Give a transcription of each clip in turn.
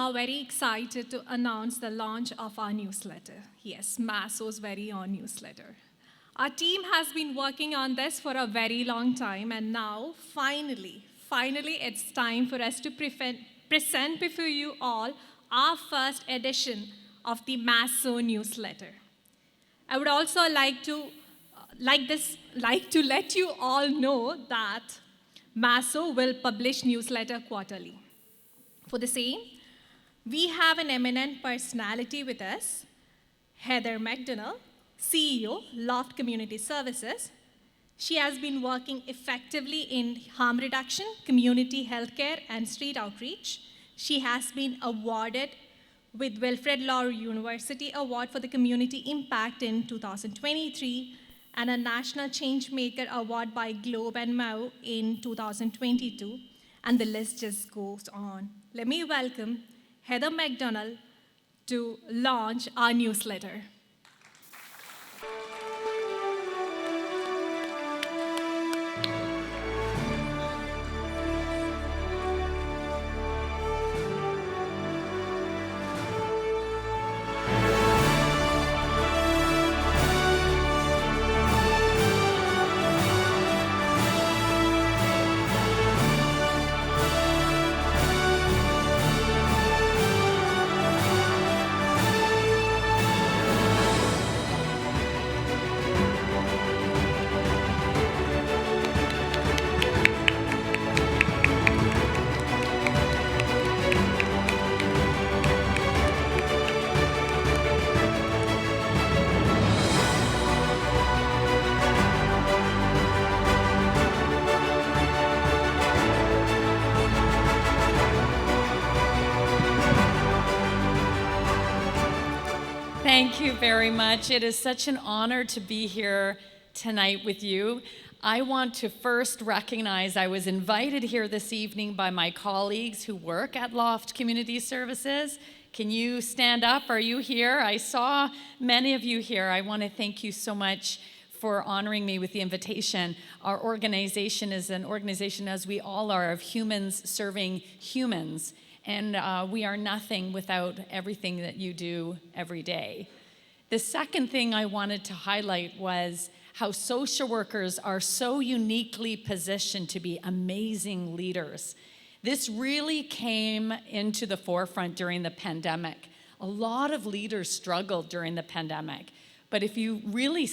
now very excited to announce the launch of our newsletter. Yes, MASWO's very own newsletter. Our team has been working on this for a very long time, and now, finally, it's time for us to present before you all our first edition of the MASWO newsletter. I would also like to let you all know that MASWO will publish newsletter quarterly. For the same, we have an eminent personality with us, Heather McDonald, CEO, LOFT Community Services. She has been working effectively in harm reduction, community healthcare, and street outreach. She has been awarded with Wilfrid Laurier University Award for the Community Impact in 2023 and a National Changemaker Award by Globe and Mau in 2022, and the list just goes on. Let me welcome Heather McDonald to launch our newsletter. Thank you very much. It is such an honor to be here tonight with you. I want to first recognize I was invited here this evening by my colleagues who work at LOFT Community Services. Can you stand up? Are you here? I saw many of you here. I want to thank you so much for honoring me with the invitation. Our organization is an organization, as we all are, of humans serving humans. And we are nothing without everything that you do every day. The second thing I wanted to highlight was how social workers are so uniquely positioned to be amazing leaders. This really came into the forefront during the pandemic. A lot of leaders struggled during the pandemic. But if you really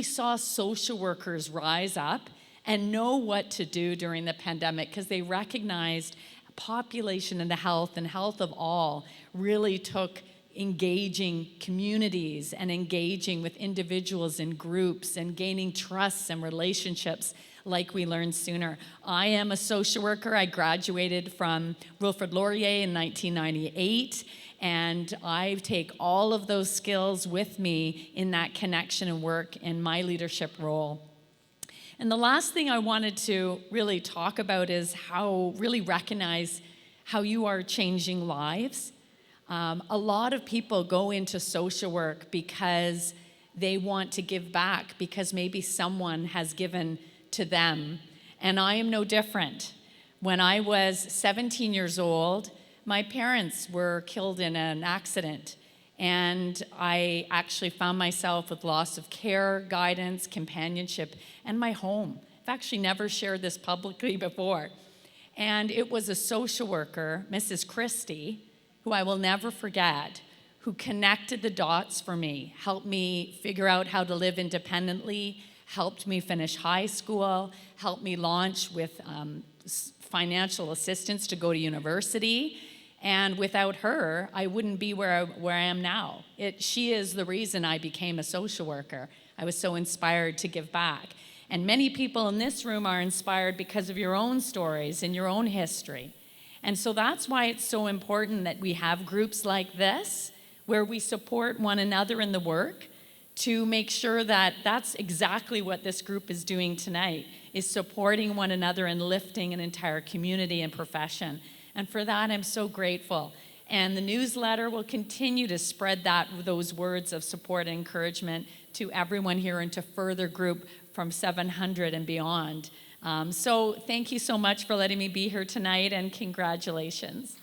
saw social workers rise up and know what to do during the pandemic, because they recognized population and the health of all really took engaging communities and engaging with individuals and groups and gaining trusts and relationships like we learned sooner. I am a social worker. I graduated from Wilfrid Laurier in 1998, and I take all of those skills with me in that connection and work in my leadership role. And the last thing I wanted to really talk about is really recognize how you are changing lives. A lot of people go into social work because they want to give back, because maybe someone has given to them. And I am no different. When I was 17 years old, my parents were killed in an accident. And I actually found myself with loss of care, guidance, companionship, and my home. I've actually never shared this publicly before. And it was a social worker, Mrs. Christie, who I will never forget, who connected the dots for me, helped me figure out how to live independently, helped me finish high school, helped me launch with financial assistance to go to university. And without her, I wouldn't be where I am now. She is the reason I became a social worker. I was so inspired to give back. And many people in this room are inspired because of your own stories and your own history. And so that's why it's so important that we have groups like this, where we support one another in the work, to make sure that that's exactly what this group is doing tonight, is supporting one another and lifting an entire community and profession. And for that, I'm so grateful. And the newsletter will continue to spread those words of support and encouragement to everyone here and to further group from 700 and beyond. So thank you so much for letting me be here tonight, and congratulations.